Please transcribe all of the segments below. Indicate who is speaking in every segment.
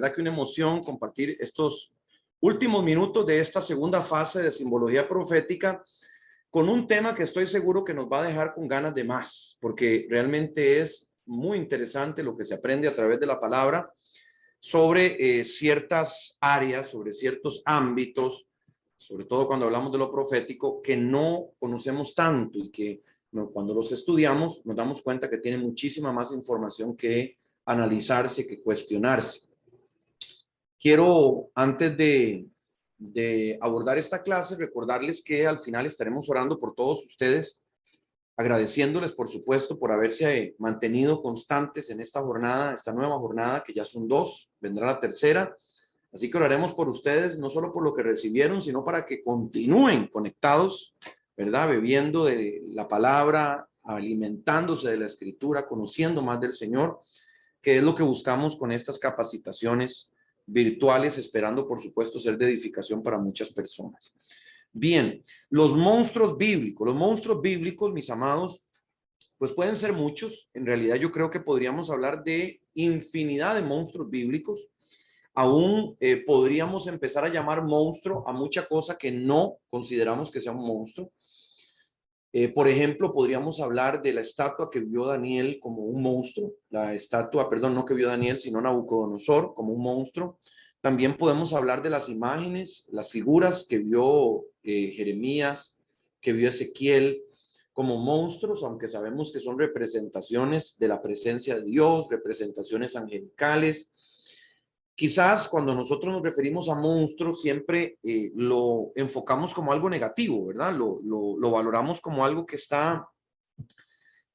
Speaker 1: verdad que una emoción compartir estos últimos minutos de esta segunda fase de simbología profética con un tema que estoy seguro que nos va a dejar con ganas de más, porque realmente es muy interesante lo que se aprende a través de la palabra sobre ciertas áreas, sobre ciertos ámbitos, sobre todo cuando hablamos de lo profético, que no conocemos tanto y que cuando los estudiamos nos damos cuenta que tiene muchísima más información que analizarse, que cuestionarse. Quiero, antes de abordar esta clase, recordarles que al final estaremos orando por todos ustedes, agradeciéndoles, por supuesto, por haberse mantenido constantes en esta jornada, esta nueva jornada, que ya son 2, vendrá la tercera. Así que oraremos por ustedes, no solo por lo que recibieron, sino para que continúen conectados, ¿verdad? Bebiendo de la palabra, alimentándose de la escritura, conociendo más del Señor, que es lo que buscamos con estas capacitaciones virtuales, esperando, por supuesto, ser de edificación para muchas personas. Bien, los monstruos bíblicos, mis amados, pues pueden ser muchos. En realidad yo creo que podríamos hablar de infinidad de monstruos bíblicos. Aún podríamos empezar a llamar monstruo a mucha cosa que no consideramos que sea un monstruo. Por ejemplo, podríamos hablar de la estatua que vio Daniel como un monstruo, la estatua, perdón, no que vio Daniel, sino Nabucodonosor como un monstruo. También podemos hablar de las imágenes, las figuras que vio Jeremías, que vio Ezequiel como monstruos, aunque sabemos que son representaciones de la presencia de Dios, representaciones angelicales. Quizás cuando nosotros nos referimos a monstruos siempre lo enfocamos como algo negativo, ¿verdad? Lo valoramos como algo que está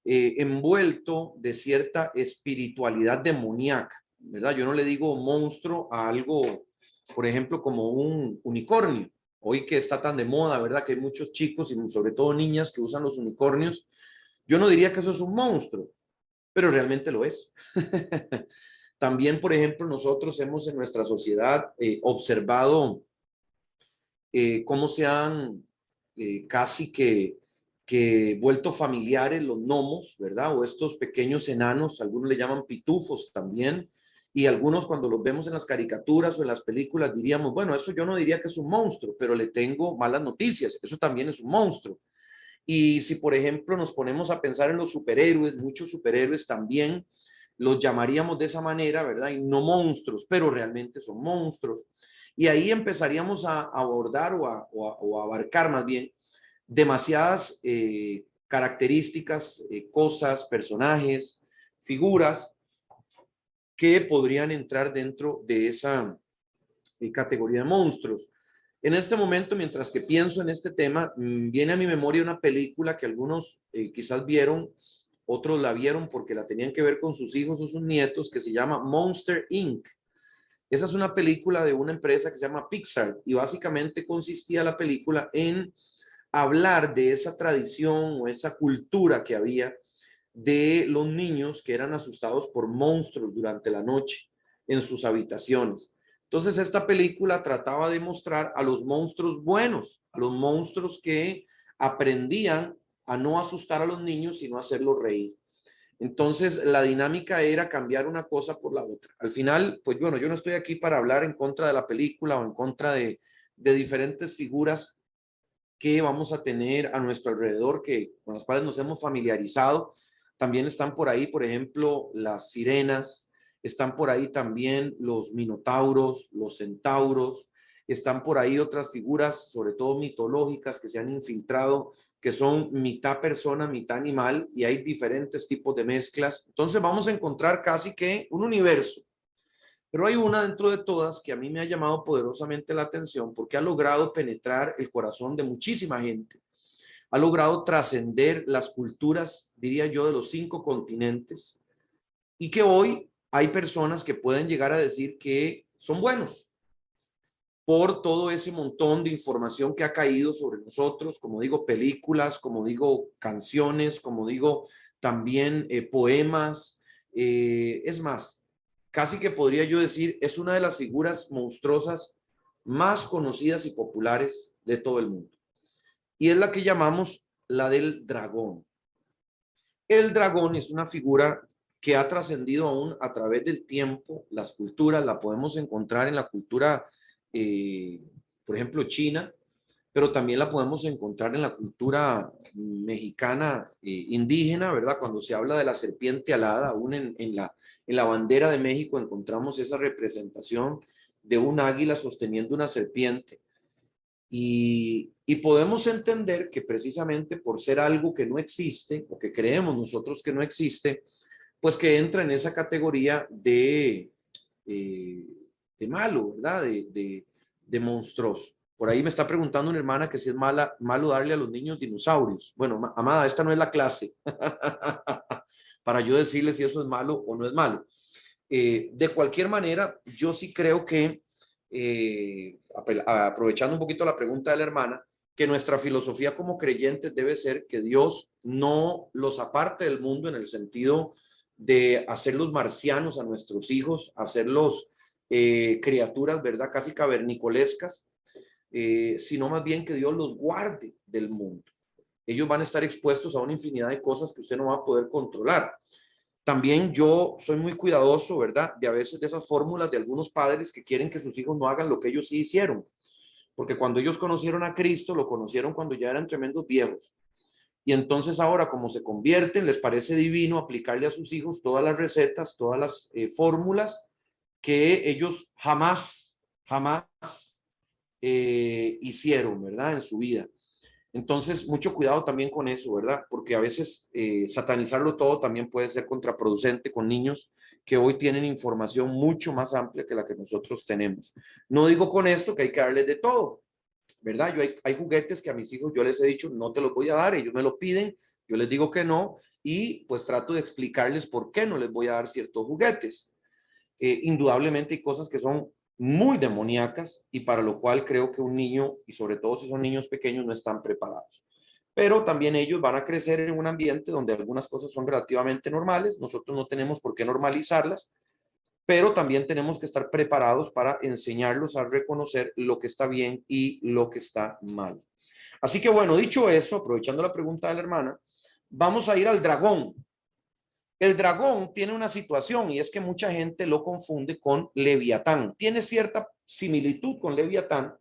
Speaker 1: envuelto de cierta espiritualidad demoníaca, ¿verdad? Yo no le digo monstruo a algo, por ejemplo, como un unicornio. Hoy que está tan de moda, ¿verdad? Que hay muchos chicos y sobre todo niñas que usan los unicornios. Yo no diría que eso es un monstruo, pero realmente lo es. También, por ejemplo, nosotros hemos en nuestra sociedad observado cómo se han casi que vuelto familiares los gnomos, ¿verdad? O estos pequeños enanos, algunos le llaman pitufos también, y algunos cuando los vemos en las caricaturas o en las películas diríamos, bueno, eso yo no diría que es un monstruo, pero le tengo malas noticias, eso también es un monstruo. Y si, por ejemplo, nos ponemos a pensar en los superhéroes, muchos superhéroes también los llamaríamos de esa manera, ¿verdad? Y no monstruos, pero realmente son monstruos. Y ahí empezaríamos a abordar o a abarcar más bien demasiadas características, cosas, personajes, figuras que podrían entrar dentro de esa categoría de monstruos. En este momento, mientras que pienso en este tema, viene a mi memoria una película que algunos quizás vieron, otros la vieron porque la tenían que ver con sus hijos o sus nietos, que se llama Monster Inc. Esa es una película de una empresa que se llama Pixar y básicamente consistía la película en hablar de esa tradición o esa cultura que había de los niños que eran asustados por monstruos durante la noche en sus habitaciones. Entonces esta película trataba de mostrar a los monstruos buenos, a los monstruos que aprendían a no asustar a los niños, sino a hacerlos reír. Entonces la dinámica era cambiar una cosa por la otra. Al final, pues bueno, yo no estoy aquí para hablar en contra de la película o en contra de diferentes figuras que vamos a tener a nuestro alrededor, con las cuales nos hemos familiarizado. También están por ahí, por ejemplo, las sirenas, están por ahí también los minotauros, los centauros, están por ahí otras figuras, sobre todo mitológicas, que se han infiltrado, que son mitad persona, mitad animal, y hay diferentes tipos de mezclas. Entonces vamos a encontrar casi que un universo. Pero hay una dentro de todas que a mí me ha llamado poderosamente la atención porque ha logrado penetrar el corazón de muchísima gente. Ha logrado trascender las culturas, diría yo, de los 5 continentes y que hoy hay personas que pueden llegar a decir que son buenos por todo ese montón de información que ha caído sobre nosotros, como digo, películas, como digo, canciones, como digo, también poemas. Es más, casi que podría yo decir, es una de las figuras monstruosas más conocidas y populares de todo el mundo. Y es la que llamamos la del dragón. El dragón es una figura que ha trascendido aún a través del tiempo. Las culturas la podemos encontrar en la cultura, por ejemplo, china, pero también la podemos encontrar en la cultura mexicana indígena, ¿verdad? Cuando se habla de la serpiente alada, aún en la bandera de México encontramos esa representación de un águila sosteniendo una serpiente. Y podemos entender que precisamente por ser algo que no existe, o que creemos nosotros que no existe, pues que entra en esa categoría de malo, ¿verdad? De monstruoso. Por ahí me está preguntando una hermana que si es malo darle a los niños dinosaurios. Bueno, amada, esta no es la clase para yo decirle si eso es malo o no es malo. De cualquier manera, yo sí creo que, aprovechando un poquito la pregunta de la hermana, que nuestra filosofía como creyentes debe ser que Dios no los aparte del mundo en el sentido de hacerlos marcianos a nuestros hijos, hacerlos criaturas, ¿verdad? Casi cavernicolescas, sino más bien que Dios los guarde del mundo. Ellos van a estar expuestos a una infinidad de cosas que usted no va a poder controlar. También yo soy muy cuidadoso, ¿verdad? De a veces de esas fórmulas de algunos padres que quieren que sus hijos no hagan lo que ellos sí hicieron. Porque cuando ellos conocieron a Cristo, lo conocieron cuando ya eran tremendos viejos. Y entonces ahora, como se convierten, les parece divino aplicarle a sus hijos todas las recetas, todas las fórmulas que ellos jamás hicieron, ¿verdad? En su vida. Entonces, mucho cuidado también con eso, ¿verdad? Porque a veces satanizarlo todo también puede ser contraproducente con niños que hoy tienen información mucho más amplia que la que nosotros tenemos. No digo con esto que hay que darles de todo, ¿verdad? Hay juguetes que a mis hijos yo les he dicho, no te los voy a dar, ellos me lo piden, yo les digo que no, y pues trato de explicarles por qué no les voy a dar ciertos juguetes. Indudablemente hay cosas que son muy demoníacas y para lo cual creo que un niño, y sobre todo si son niños pequeños, no están preparados. Pero también ellos van a crecer en un ambiente donde algunas cosas son relativamente normales, nosotros no tenemos por qué normalizarlas, pero también tenemos que estar preparados para enseñarlos a reconocer lo que está bien y lo que está mal. Así que bueno, dicho eso, aprovechando la pregunta de la hermana, vamos a ir al dragón. El dragón tiene una situación y es que mucha gente lo confunde con Leviatán. Tiene cierta similitud con Leviatán,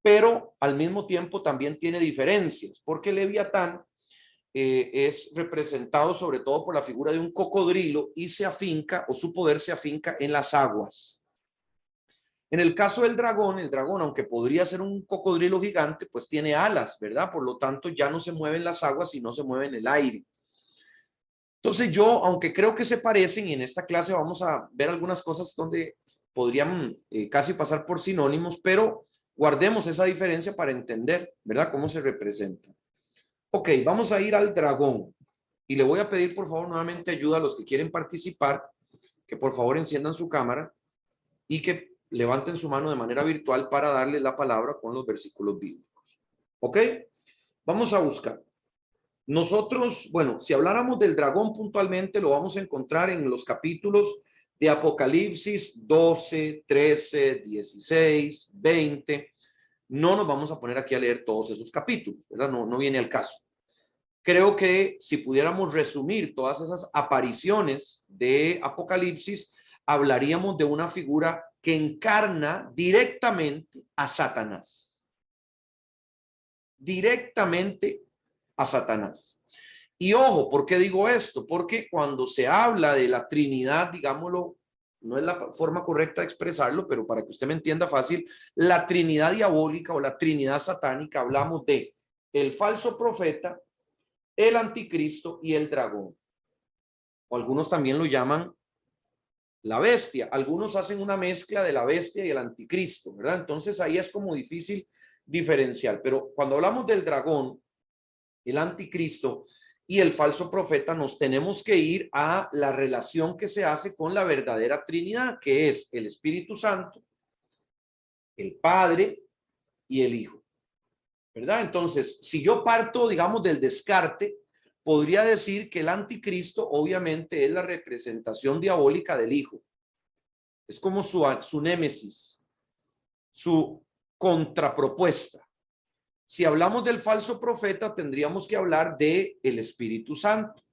Speaker 1: pero al mismo tiempo también tiene diferencias, porque Leviatán es representado sobre todo por la figura de un cocodrilo y se afinca, o su poder se afinca en las aguas. En el caso del dragón, el dragón, aunque podría ser un cocodrilo gigante, pues tiene alas, ¿verdad? Por lo tanto, ya no se mueve en las aguas, sino se mueve en el aire. Entonces yo, aunque creo que se parecen, y en esta clase vamos a ver algunas cosas donde podrían casi pasar por sinónimos, pero guardemos esa diferencia para entender, ¿verdad? Cómo se representa. Ok, vamos a ir al dragón. Y le voy a pedir, por favor, nuevamente ayuda a los que quieren participar, que por favor enciendan su cámara y que levanten su mano de manera virtual para darle la palabra con los versículos bíblicos. ¿Ok? Vamos a buscar. Nosotros, bueno, si habláramos del dragón puntualmente, lo vamos a encontrar en los capítulos de Apocalipsis 12, 13, 16, 20. No nos vamos a poner aquí a leer todos esos capítulos, ¿verdad? No viene al caso. Creo que si pudiéramos resumir todas esas apariciones de Apocalipsis, hablaríamos de una figura que encarna directamente a Satanás. Directamente a Satanás. Y ojo, ¿por qué digo esto? Porque cuando se habla de la Trinidad, digámoslo, no es la forma correcta de expresarlo, pero para que usted me entienda fácil, la Trinidad diabólica o la Trinidad satánica, hablamos de el falso profeta, el anticristo y el dragón. O algunos también lo llaman la bestia. Algunos hacen una mezcla de la bestia y el anticristo, ¿verdad? Entonces ahí es como difícil diferenciar. Pero cuando hablamos del dragón, el anticristo y el falso profeta, nos tenemos que ir a la relación que se hace con la verdadera Trinidad, que es el Espíritu Santo, el Padre y el Hijo, ¿verdad? Entonces, si yo parto, digamos, del descarte, podría decir que el anticristo obviamente es la representación diabólica del Hijo. Es como su némesis, su contrapropuesta. Si hablamos del falso profeta, tendríamos que hablar de el Espíritu Santo.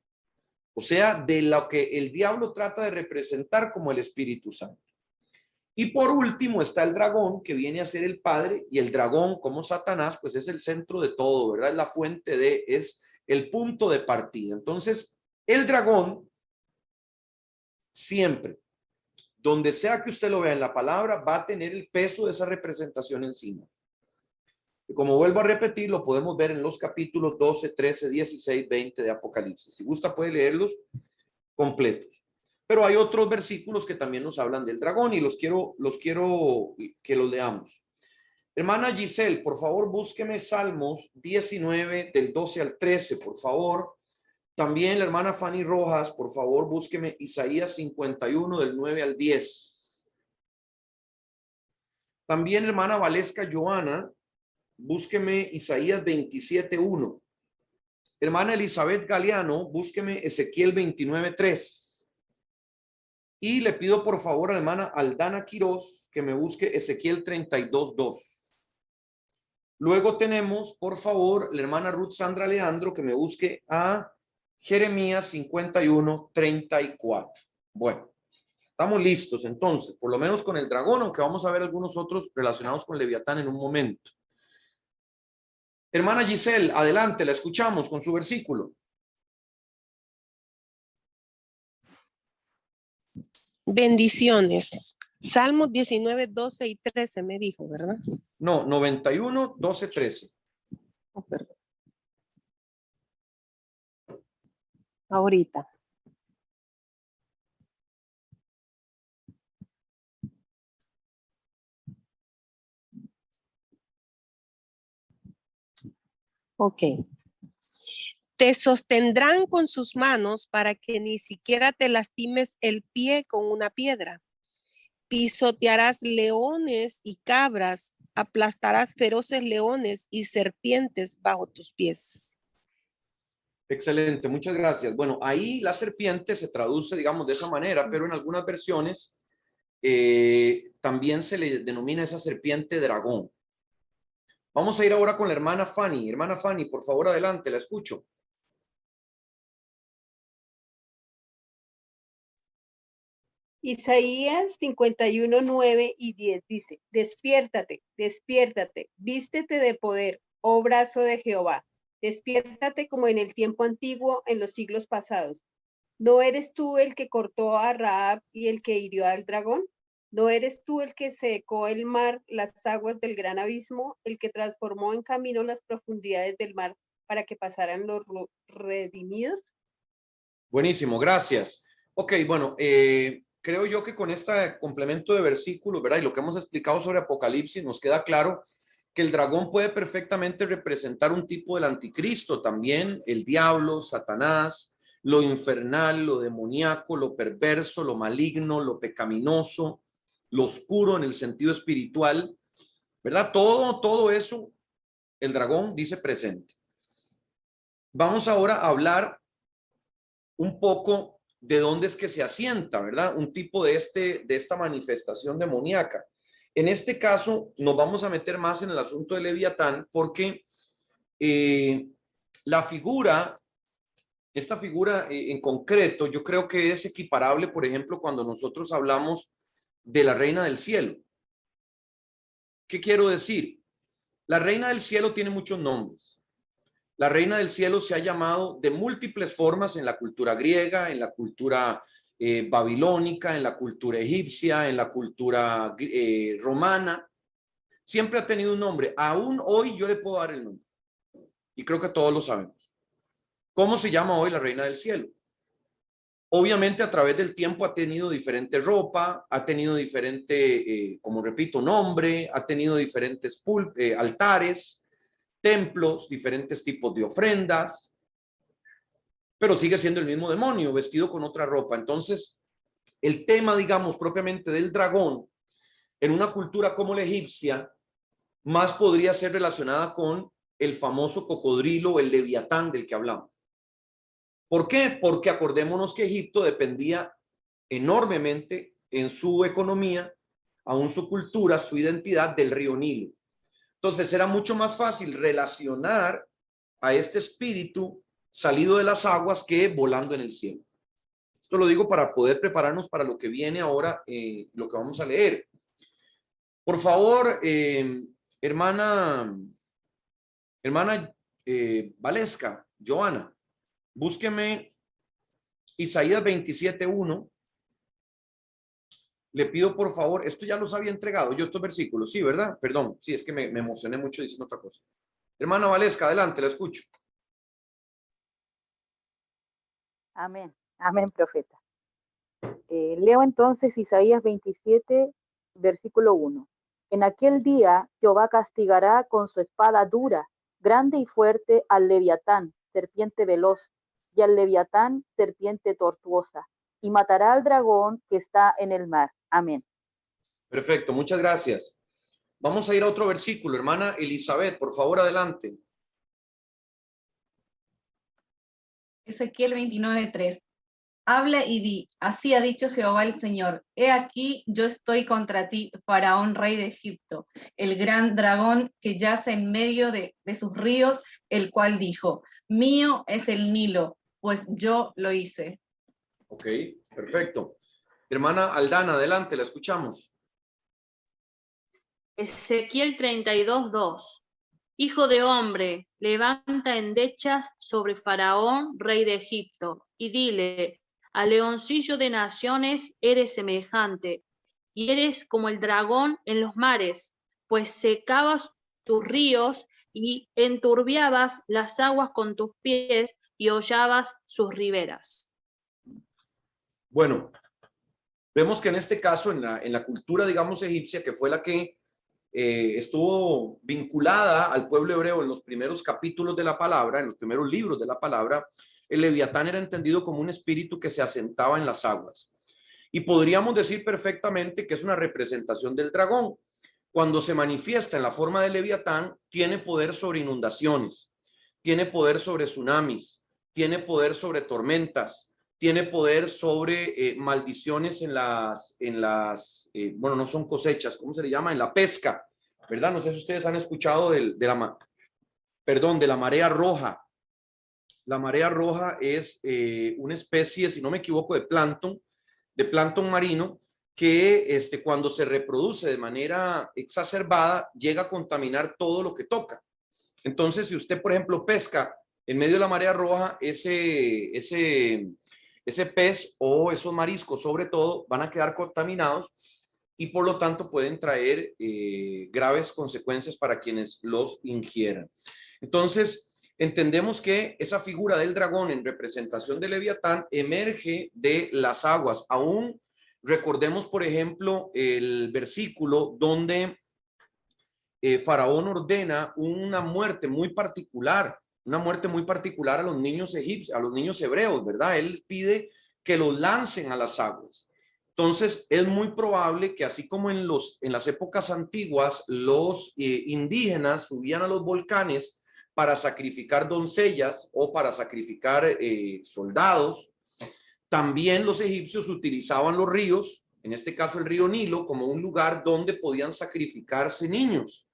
Speaker 1: O sea, de lo que el diablo trata de representar como el Espíritu Santo. Y por último está el dragón, que viene a ser el padre, y el dragón, como Satanás, pues es el centro de todo, ¿verdad? Es la fuente de, es el punto de partida. Entonces, el dragón siempre, donde sea que usted lo vea en la palabra, va a tener el peso de esa representación encima. Y como vuelvo a repetir, lo podemos ver en los capítulos 12, 13, 16, 20 de Apocalipsis. Si gusta puede leerlos completos. Pero hay otros versículos que también nos hablan del dragón y los quiero que los leamos. Hermana Giselle, por favor, búsqueme Salmos 19 del 12 al 13, por favor. También la hermana Fanny Rojas, por favor, búsqueme Isaías 51 del 9 al 10. También hermana Valesca Joana, búsqueme Isaías 27:1. Hermana Elizabeth Galeano, búsqueme Ezequiel 29:3. Y le pido por favor a la hermana Aldana Quiroz que me busque Ezequiel 32:2. Luego tenemos, por favor, la hermana Ruth Sandra Leandro que me busque a Jeremías 51:34. Bueno, estamos listos entonces, por lo menos con el dragón, aunque vamos a ver algunos otros relacionados con Leviatán en un momento. Hermana Giselle, adelante, la escuchamos con su versículo.
Speaker 2: Bendiciones. Salmos 19, 12 y 13 me dijo, ¿verdad?
Speaker 1: No, 91, 12, 13.
Speaker 2: Oh, perdón. Ahorita. Ok. Te sostendrán con sus manos para que ni siquiera te lastimes el pie con una piedra. Pisotearás leones y cabras, aplastarás feroces leones y serpientes bajo tus pies.
Speaker 1: Excelente, muchas gracias. Bueno, ahí la serpiente se traduce, digamos, de esa manera, pero en algunas versiones también se le denomina esa serpiente dragón. Vamos a ir ahora con la hermana Fanny. Hermana Fanny, por favor, adelante, la escucho.
Speaker 3: Isaías 51, 9 y 10 dice, despiértate, despiértate, vístete de poder, oh brazo de Jehová, despiértate como en el tiempo antiguo, en los siglos pasados. ¿No eres tú el que cortó a Rahab y el que hirió al dragón? ¿No eres tú el que secó el mar, las aguas del gran abismo, el que transformó en camino las profundidades del mar para que pasaran los redimidos?
Speaker 1: Buenísimo, gracias. Ok, bueno, creo yo que con este complemento de versículos, ¿verdad? Y lo que hemos explicado sobre Apocalipsis, nos queda claro que el dragón puede perfectamente representar un tipo del anticristo también, el diablo, Satanás, lo infernal, lo demoníaco, lo perverso, lo maligno, lo pecaminoso, lo oscuro en el sentido espiritual, ¿verdad? Todo eso, el dragón dice presente. Vamos ahora a hablar un poco de dónde es que se asienta, ¿verdad? Un tipo de esta manifestación demoníaca. En este caso, nos vamos a meter más en el asunto de Leviatán porque esta figura en concreto, yo creo que es equiparable, por ejemplo, cuando nosotros hablamos de la reina del cielo. ¿Qué quiero decir? La reina del cielo tiene muchos nombres. La reina del cielo se ha llamado de múltiples formas en la cultura griega, en la cultura babilónica, en la cultura egipcia, en la cultura romana. Siempre ha tenido un nombre. Aún hoy yo le puedo dar el nombre. Y creo que todos lo sabemos. ¿Cómo se llama hoy la reina del cielo? Obviamente a través del tiempo ha tenido diferente ropa, ha tenido diferente, como repito, nombre, ha tenido diferentes altares, templos, diferentes tipos de ofrendas, pero sigue siendo el mismo demonio vestido con otra ropa. Entonces, el tema, digamos, propiamente del dragón, en una cultura como la egipcia, más podría ser relacionada con el famoso cocodrilo, el leviatán del que hablamos. ¿Por qué? Porque acordémonos que Egipto dependía enormemente en su economía, aún su cultura, su identidad del río Nilo. Entonces era mucho más fácil relacionar a este espíritu salido de las aguas que volando en el cielo. Esto lo digo para poder prepararnos para lo que viene ahora, lo que vamos a leer. Por favor, hermana Valesca, Joana, búsqueme Isaías 27:1. Le pido por favor, esto ya los había entregado yo estos versículos, sí, ¿verdad? Perdón, sí, es que me emocioné mucho diciendo otra cosa. Hermana Valesca, adelante, la escucho.
Speaker 4: Amén, amén, profeta. Leo entonces Isaías 27, versículo 1. En aquel día Jehová castigará con su espada dura, grande y fuerte al Leviatán, serpiente veloz, y al Leviatán, serpiente tortuosa, y matará al dragón que está en el mar. Amén.
Speaker 1: Perfecto, muchas gracias. Vamos a ir a otro versículo, hermana Elizabeth, por favor, adelante.
Speaker 5: Ezequiel 29:3. Habla y di, así ha dicho Jehová el Señor, he aquí yo estoy contra ti, Faraón, rey de Egipto, el gran dragón que yace en medio de sus ríos, el cual dijo, mío es el Nilo, pues yo lo hice.
Speaker 1: Ok, perfecto. Hermana Aldana, adelante, la escuchamos.
Speaker 6: Ezequiel 32:2. Hijo de hombre, levanta endechas sobre Faraón, rey de Egipto, y dile, al leoncillo de naciones eres semejante, y eres como el dragón en los mares, pues secabas tus ríos y enturbiabas las aguas con tus pies y hollabas sus riberas.
Speaker 1: Bueno, vemos que en este caso, en la cultura, digamos, egipcia, que fue la que estuvo vinculada al pueblo hebreo en los primeros capítulos de la palabra, en los primeros libros de la palabra, el Leviatán era entendido como un espíritu que se asentaba en las aguas. Y podríamos decir perfectamente que es una representación del dragón. Cuando se manifiesta en la forma de Leviatán, tiene poder sobre inundaciones, tiene poder sobre tsunamis, tiene poder sobre tormentas, tiene poder sobre maldiciones bueno, no son cosechas, ¿cómo se le llama? En la pesca, ¿verdad? No sé si ustedes han escuchado de la marea roja. La marea roja es una especie, si no me equivoco, de plancton marino que cuando se reproduce de manera exacerbada llega a contaminar todo lo que toca. Entonces, si usted, por ejemplo, pesca en medio de la marea roja, ese pez o esos mariscos, sobre todo, van a quedar contaminados y por lo tanto pueden traer graves consecuencias para quienes los ingieran. Entonces, entendemos que esa figura del dragón en representación de Leviatán emerge de las aguas. Aún recordemos, por ejemplo, el versículo donde Faraón ordena una muerte muy particular a los niños egipcios, a los niños hebreos, ¿verdad? Él pide que los lancen a las aguas. Entonces, es muy probable que así como en las épocas antiguas, los indígenas subían a los volcanes para sacrificar doncellas o para sacrificar soldados, también los egipcios utilizaban los ríos, en este caso el río Nilo, como un lugar donde podían sacrificarse niños.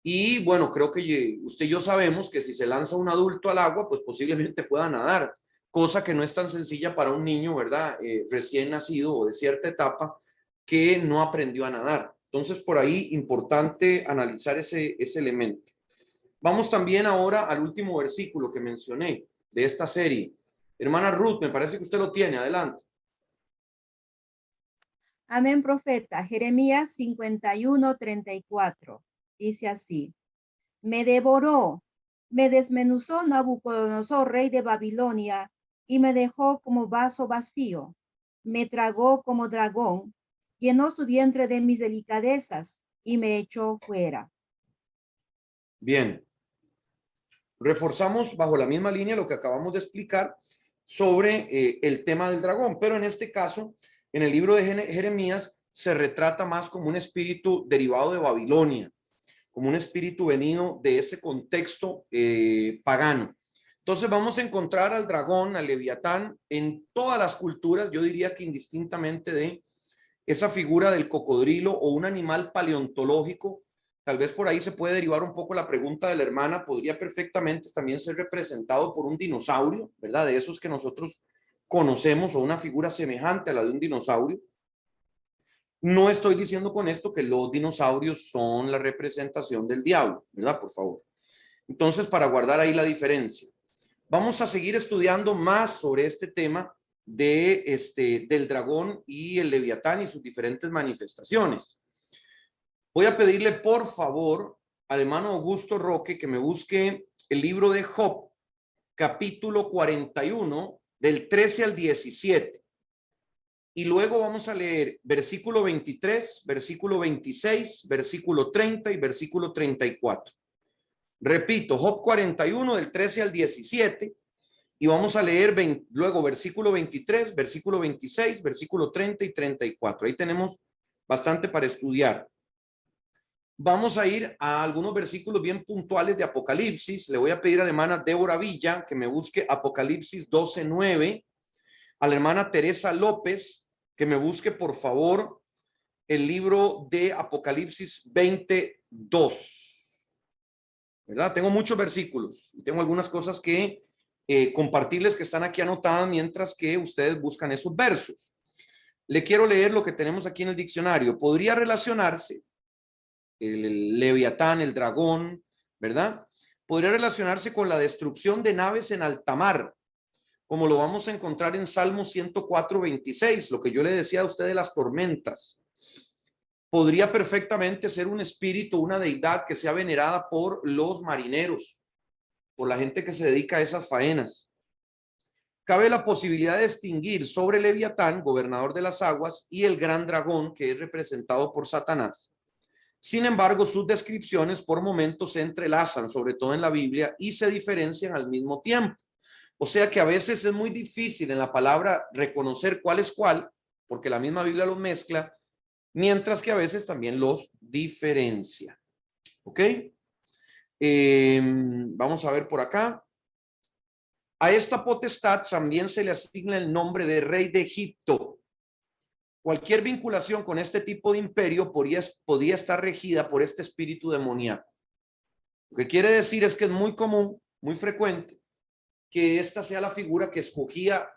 Speaker 1: Y bueno, creo que usted y yo sabemos que si se lanza un adulto al agua, pues posiblemente pueda nadar, cosa que no es tan sencilla para un niño, ¿verdad? Recién nacido o de cierta etapa que no aprendió a nadar. Entonces, por ahí, importante analizar ese elemento. Vamos también ahora al último versículo que mencioné de esta serie. Hermana Ruth, me parece que usted lo tiene. Adelante.
Speaker 7: Amén, profeta. Jeremías 51:34. Dice así: me devoró, me desmenuzó Nabucodonosor, rey de Babilonia, y me dejó como vaso vacío. Me tragó como dragón, llenó su vientre de mis delicadezas y me echó fuera.
Speaker 1: Bien. Reforzamos bajo la misma línea lo que acabamos de explicar sobre el tema del dragón, pero en este caso, en el libro de Jeremías, se retrata más como un espíritu derivado de Babilonia, como un espíritu venido de ese contexto pagano. Entonces vamos a encontrar al dragón, al Leviatán, en todas las culturas, yo diría que indistintamente de esa figura del cocodrilo o un animal paleontológico tal vez por ahí se puede derivar un poco la pregunta de la hermana, podría perfectamente también ser representado por un dinosaurio, ¿verdad? De esos que nosotros conocemos, o una figura semejante a la de un dinosaurio. No estoy diciendo con esto que los dinosaurios son la representación del diablo, ¿verdad? Por favor. Entonces, para guardar ahí la diferencia, vamos a seguir estudiando más sobre este tema del dragón y el leviatán y sus diferentes manifestaciones. Voy a pedirle por favor al hermano Augusto Roque que me busque el libro de Job, capítulo 41, del 13 al 17. Y luego vamos a leer versículo 23, versículo 26, versículo 30 y versículo 34. Repito, Job 41, del 13 al 17. Y vamos a leer luego versículo 23, versículo 26, versículo 30 y 34. Ahí tenemos bastante para estudiar. Vamos a ir a algunos versículos bien puntuales de Apocalipsis. Le voy a pedir a la hermana Débora Villa que me busque Apocalipsis 12:9. A la hermana Teresa López que me busque por favor el libro de Apocalipsis 22. ¿Verdad? Tengo muchos versículos y tengo algunas cosas que compartirles que están aquí anotadas mientras que ustedes buscan esos versos. Le quiero leer lo que tenemos aquí en el diccionario. Podría relacionarse el leviatán, el dragón, ¿verdad? Podría relacionarse con la destrucción de naves en alta mar, como lo vamos a encontrar en Salmo 104:26, lo que yo le decía a usted de las tormentas. Podría perfectamente ser un espíritu, una deidad que sea venerada por los marineros, por la gente que se dedica a esas faenas. Cabe la posibilidad de distinguir sobre Leviatán, gobernador de las aguas, y el gran dragón, que es representado por Satanás. Sin embargo, sus descripciones por momentos se entrelazan, sobre todo en la Biblia, y se diferencian al mismo tiempo. O sea que a veces es muy difícil en la palabra reconocer cuál es cuál, porque la misma Biblia los mezcla, mientras que a veces también los diferencia. ¿Ok? Vamos a ver por acá. A esta potestad también se le asigna el nombre de rey de Egipto. Cualquier vinculación con este tipo de imperio podía estar regida por este espíritu demoníaco. Lo que quiere decir es que es muy común, muy frecuente, que esta sea la figura que escogía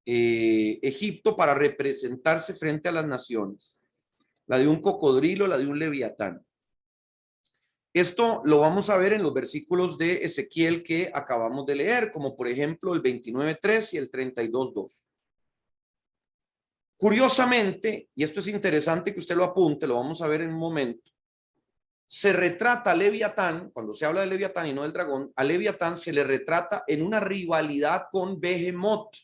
Speaker 1: Egipto para representarse frente a las naciones. La de un cocodrilo, la de un leviatán. Esto lo vamos a ver en los versículos de Ezequiel que acabamos de leer, como por ejemplo el 29:3 y el 32:2. Curiosamente, y esto es interesante que usted lo apunte, lo vamos a ver en un momento, se retrata a Leviatán, cuando se habla de Leviatán y no del dragón, a Leviatán se le retrata en una rivalidad con Behemoth.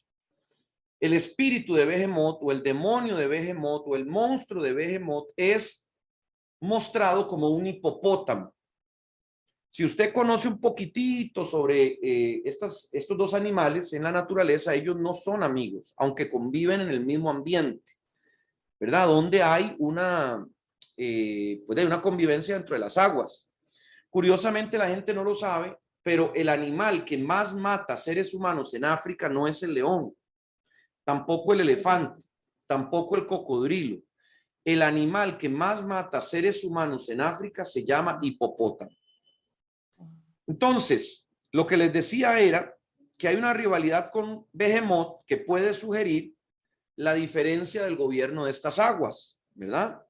Speaker 1: El espíritu de Behemoth o el demonio de Behemoth o el monstruo de Behemoth es mostrado como un hipopótamo. Si usted conoce un poquitito sobre estos dos animales en la naturaleza, ellos no son amigos, aunque conviven en el mismo ambiente, ¿verdad? Donde hay una convivencia dentro de las aguas. Curiosamente, la gente no lo sabe, pero el animal que más mata seres humanos en África no es el león, tampoco el elefante, tampoco el cocodrilo. El animal que más mata seres humanos en África se llama hipopótamo. Entonces, lo que les decía era que hay una rivalidad con Behemoth que puede sugerir la diferencia del gobierno de estas aguas, ¿verdad?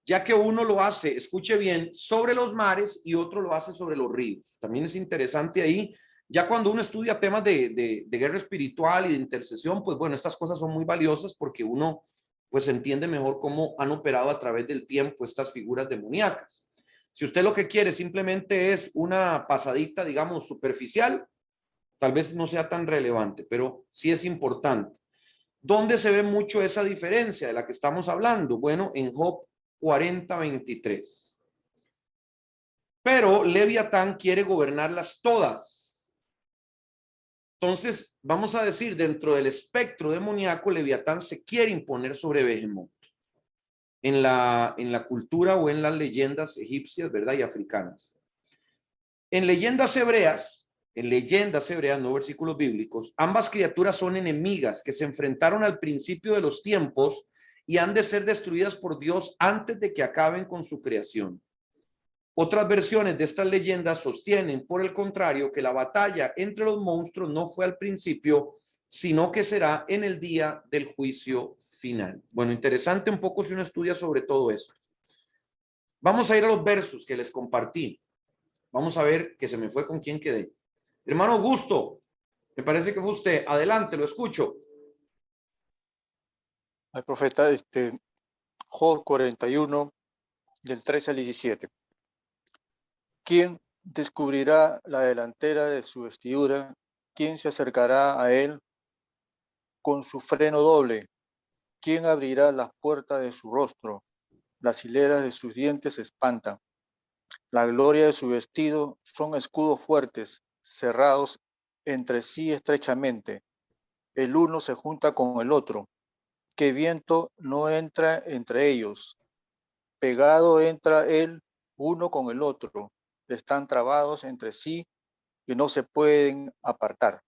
Speaker 1: Ya que uno lo hace, escuche bien, sobre los mares y otro lo hace sobre los ríos. También es interesante ahí, ya cuando uno estudia temas de guerra espiritual y de intercesión, pues bueno, estas cosas son muy valiosas porque uno pues entiende mejor cómo han operado a través del tiempo estas figuras demoníacas. Si usted lo que quiere simplemente es una pasadita, digamos, superficial, tal vez no sea tan relevante, pero sí es importante. ¿Dónde se ve mucho esa diferencia de la que estamos hablando? Bueno, en Job 40:23. Pero Leviatán quiere gobernarlas todas. Entonces, vamos a decir, dentro del espectro demoníaco, Leviatán se quiere imponer sobre Behemoth. En la cultura o en las leyendas egipcias, ¿verdad? Y africanas. En leyendas hebreas, no versículos bíblicos, ambas criaturas son enemigas que se enfrentaron al principio de los tiempos y han de ser destruidas por Dios antes de que acaben con su creación. Otras versiones de estas leyendas sostienen, por el contrario, que la batalla entre los monstruos no fue al principio, sino que será en el día del juicio final. Bueno, interesante un poco si uno estudia sobre todo eso. Vamos a ir a los versos que les compartí. Vamos a ver que se me fue con quién quedé. Hermano Augusto, me parece que fue usted. Adelante, lo escucho.
Speaker 8: Al profeta, Job 41, del 13 al 17. ¿Quién descubrirá la delantera de su vestidura? ¿Quién se acercará a él con su freno doble? ¿Quién abrirá las puertas de su rostro? Las hileras de sus dientes se espantan. La gloria de su vestido son escudos fuertes, cerrados entre sí estrechamente. El uno se junta con el otro. Que viento no entra entre ellos. Pegado entra el uno con el otro. Están trabados entre sí y no se pueden apartar.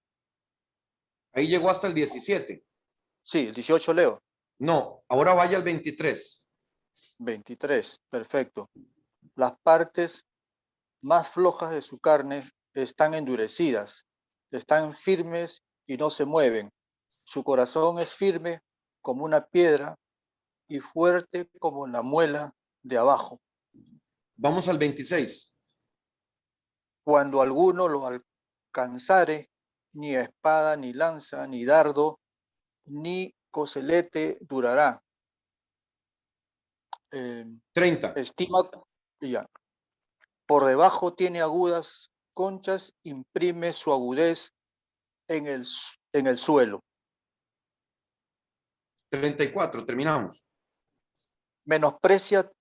Speaker 1: Ahí llegó hasta el 17.
Speaker 8: Sí, el 18 leo.
Speaker 1: No, ahora vaya al 23.
Speaker 8: 23, perfecto. Las partes más flojas de su carne están endurecidas, están firmes y no se mueven. Su corazón es firme como una piedra y fuerte como la muela de abajo.
Speaker 1: Vamos al 26.
Speaker 8: Cuando alguno lo alcanzare, ni espada, ni lanza, ni dardo, ni coselete durará.
Speaker 1: 30.
Speaker 8: Estima, ya. Por debajo tiene agudas conchas, imprime su agudez en el suelo.
Speaker 1: 34, terminamos.
Speaker 8: Menosprecia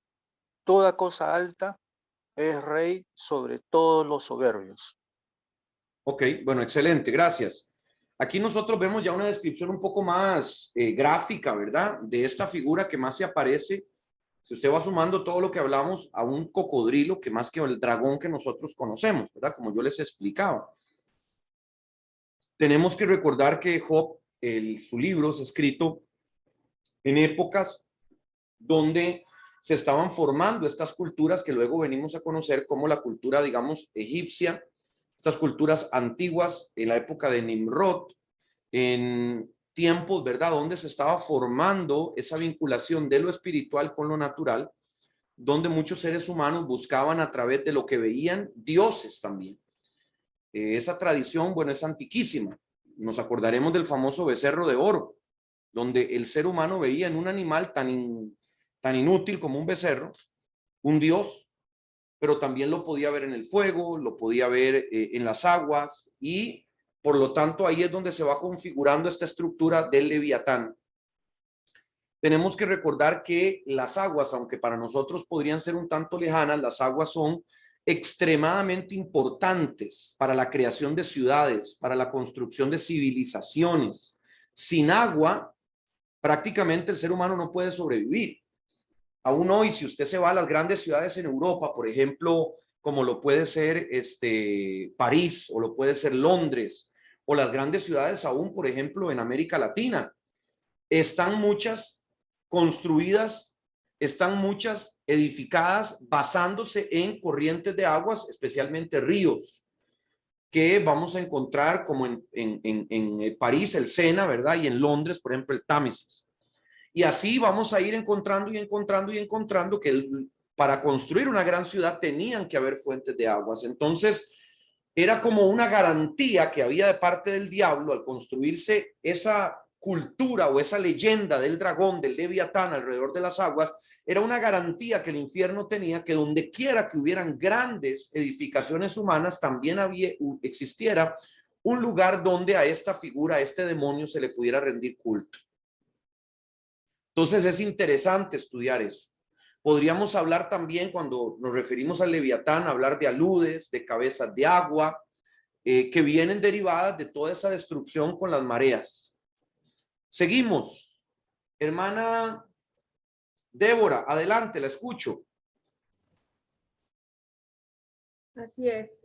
Speaker 8: toda cosa alta, es rey sobre todos los soberbios.
Speaker 1: Ok, bueno, excelente, gracias. Aquí nosotros vemos ya una descripción un poco más gráfica, ¿verdad? De esta figura que más se aparece, si usted va sumando todo lo que hablamos, a un cocodrilo que más que el dragón que nosotros conocemos, ¿verdad? Como yo les explicaba. Tenemos que recordar que Job, su libro es escrito en épocas donde se estaban formando estas culturas que luego venimos a conocer como la cultura, digamos, egipcia, estas culturas antiguas en la época de Nimrod, en tiempos, ¿verdad?, donde se estaba formando esa vinculación de lo espiritual con lo natural, donde muchos seres humanos buscaban a través de lo que veían dioses también. Esa tradición, bueno, es antiquísima. Nos acordaremos del famoso becerro de oro, donde el ser humano veía en un animal tan inútil como un becerro, un dios, pero también lo podía ver en el fuego, lo podía ver en las aguas, y por lo tanto ahí es donde se va configurando esta estructura del Leviatán. Tenemos que recordar que las aguas, aunque para nosotros podrían ser un tanto lejanas, las aguas son extremadamente importantes para la creación de ciudades, para la construcción de civilizaciones. Sin agua, prácticamente el ser humano no puede sobrevivir. Aún hoy, si usted se va a las grandes ciudades en Europa, por ejemplo, como lo puede ser París, o lo puede ser Londres, o las grandes ciudades aún, por ejemplo, en América Latina, están muchas construidas, están muchas edificadas basándose en corrientes de aguas, especialmente ríos, que vamos a encontrar como en París, el Sena, ¿verdad? Y en Londres, por ejemplo, el Támesis. Y así vamos a ir encontrando que para construir una gran ciudad tenían que haber fuentes de aguas. Entonces, era como una garantía que había de parte del diablo al construirse esa cultura o esa leyenda del dragón, del Leviatán alrededor de las aguas. Era una garantía que el infierno tenía, que donde quiera que hubieran grandes edificaciones humanas, también existiera un lugar donde a esta figura, a este demonio, se le pudiera rendir culto. Entonces es interesante estudiar eso. Podríamos hablar también, cuando nos referimos al Leviatán, hablar de aludes, de cabezas de agua, que vienen derivadas de toda esa destrucción con las mareas. Seguimos. Hermana Débora, adelante, la escucho.
Speaker 9: Así es.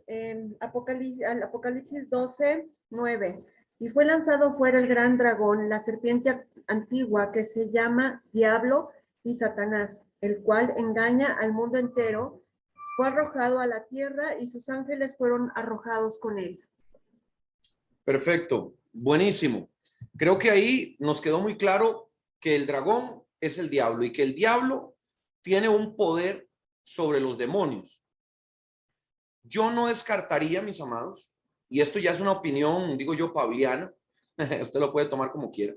Speaker 9: Apocalipsis 12, 9. Y fue lanzado fuera el gran dragón, la serpiente antigua, que se llama Diablo y Satanás, el cual engaña al mundo entero fue arrojado a la tierra y sus ángeles fueron arrojados con él.
Speaker 1: Perfecto, buenísimo. Creo que ahí nos quedó muy claro que el dragón es el diablo y que el diablo tiene un poder sobre los demonios. Yo no descartaría, mis amados, y esto ya es una opinión, digo yo, pavliana, usted lo puede tomar como quiera.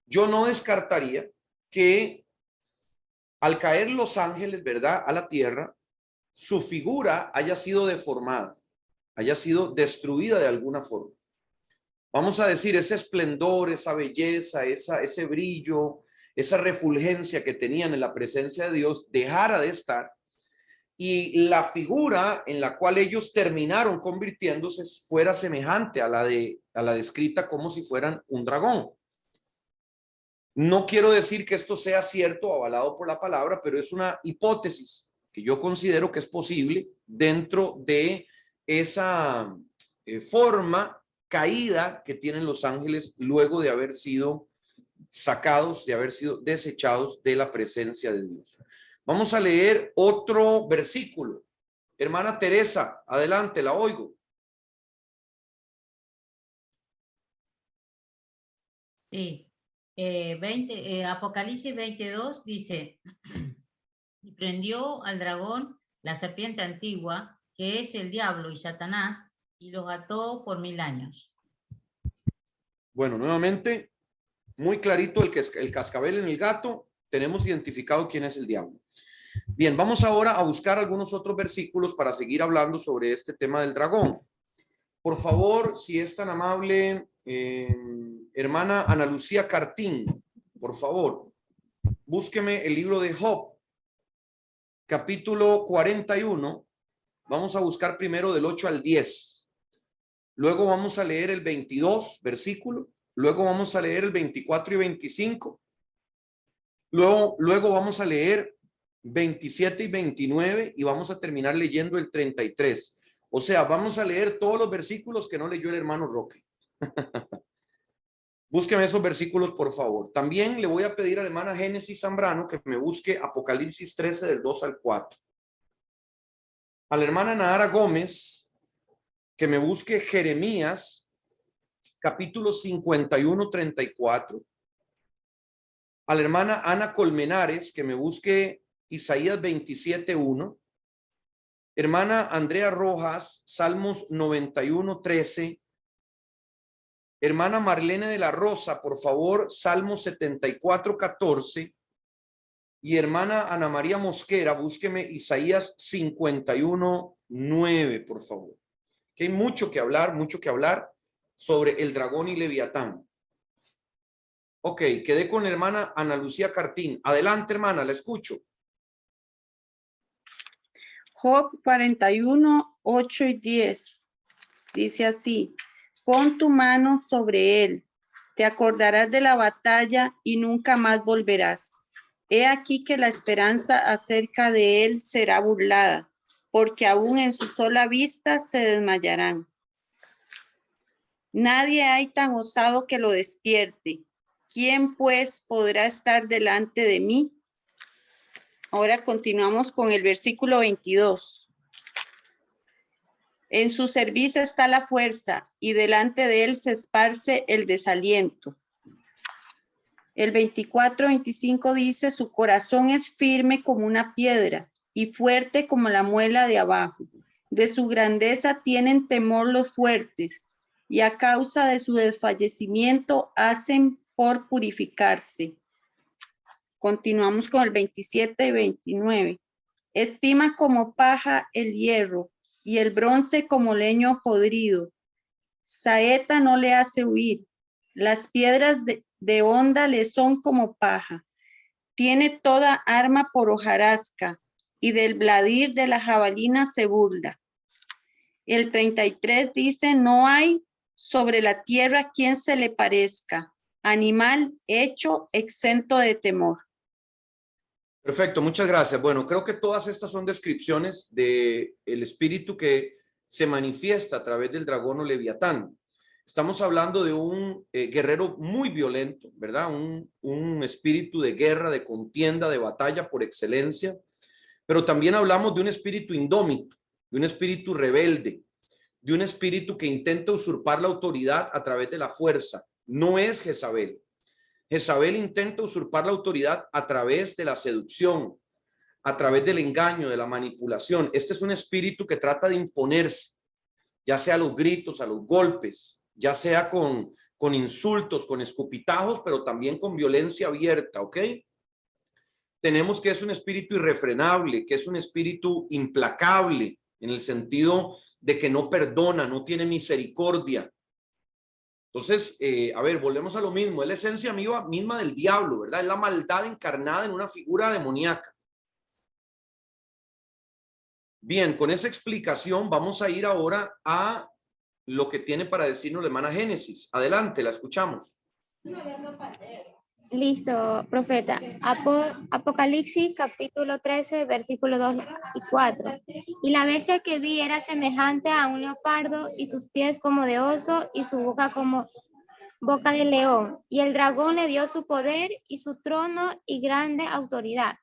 Speaker 1: Yo no descartaría que al caer los ángeles, ¿verdad?, a la tierra, su figura haya sido deformada, haya sido destruida de alguna forma. Vamos a decir, ese esplendor, esa belleza, ese brillo, esa refulgencia que tenían en la presencia de Dios dejara de estar y la figura en la cual ellos terminaron convirtiéndose fuera semejante a la descrita como si fueran un dragón. No quiero decir que esto sea cierto o avalado por la palabra, pero es una hipótesis que yo considero que es posible dentro de esa forma caída que tienen los ángeles luego de haber sido sacados, de haber sido desechados de la presencia de Dios. Vamos a leer otro versículo. Hermana Teresa, adelante, la oigo.
Speaker 10: Sí, Apocalipsis 22 dice, y prendió al dragón, la serpiente antigua, que es el diablo y Satanás, y los ató por 1000 años.
Speaker 1: Bueno, nuevamente, muy clarito el cascabel en el gato, tenemos identificado quién es el diablo. Bien, vamos ahora a buscar algunos otros versículos para seguir hablando sobre este tema del dragón. Por favor, si es tan amable, hermana Ana Lucía Cartín, por favor, búsqueme el libro de Job, capítulo 41. Vamos a buscar primero del 8 al 10. Luego vamos a leer el 22 versículo. Luego vamos a leer el 24 y 25. Luego vamos a leer 27 y 29 y vamos a terminar leyendo el 33. O sea, vamos a leer todos los versículos que no leyó el hermano Roque. Búsqueme esos versículos, por favor. También le voy a pedir a la hermana Génesis Zambrano que me busque Apocalipsis 13 del 2 al 4. A la hermana Nahara Gómez que me busque Jeremías capítulo 51, 34. A la hermana Ana Colmenares que me busque Isaías 27, 1. Hermana Andrea Rojas, Salmos 91, 13. Hermana Marlene de la Rosa, por favor, Salmos 74, 14. Y hermana Ana María Mosquera, búsqueme Isaías 51, 9, por favor. Que hay mucho que hablar sobre el dragón y Leviatán. Ok, quedé con la hermana Ana Lucía Cartín. Adelante, hermana, la escucho.
Speaker 11: Job 41, 8 y 10. Dice así, pon tu mano sobre él, te acordarás de la batalla y nunca más volverás. He aquí que la esperanza acerca de él será burlada, porque aún en su sola vista se desmayarán. Nadie hay tan osado que lo despierte. ¿Quién pues podrá estar delante de mí? Ahora continuamos con el versículo 22. En su cerviz está la fuerza y delante de él se esparce el desaliento. El 24-25 dice, su corazón es firme como una piedra y fuerte como la muela de abajo. De su grandeza tienen temor los fuertes y a causa de su desfallecimiento hacen por purificarse. Continuamos con el 27 y 29. Estima como paja el hierro y el bronce como leño podrido. Saeta no le hace huir. Las piedras de honda le son como paja. Tiene toda arma por hojarasca y del bladir de la jabalina se burla. El 33 dice, no hay sobre la tierra quien se le parezca, animal hecho exento de temor.
Speaker 1: Perfecto, muchas gracias. Bueno, creo que todas estas son descripciones del espíritu que se manifiesta a través del dragón o Leviatán. Estamos hablando de un guerrero muy violento, ¿verdad? Un espíritu de guerra, de contienda, de batalla por excelencia. pero también hablamos de un espíritu indómito, de un espíritu rebelde, de un espíritu que intenta usurpar la autoridad a través de la fuerza. No es Jezabel. Jezabel intenta usurpar la autoridad a través de la seducción, a través del engaño, de la manipulación. Este es un espíritu que trata de imponerse, ya sea a los gritos, a los golpes, ya sea con insultos, con escupitajos, pero también con violencia abierta, ¿ok? Tenemos que es un espíritu irrefrenable, que es un espíritu implacable, en el sentido de que no perdona, no tiene misericordia. Entonces, a ver, volvemos a lo mismo, es la esencia misma del diablo, ¿verdad? Es la maldad encarnada en una figura demoníaca. Bien, con esa explicación vamos a ir ahora a lo que tiene para decirnos la hermana Génesis. Adelante, la escuchamos.
Speaker 12: Listo, profeta. Apocalipsis capítulo 13, versículos 2 y 4. Y la bestia que vi era semejante a un leopardo, y sus pies como de oso, y su boca como boca de león. Y el dragón le dio su poder y su trono y grande autoridad.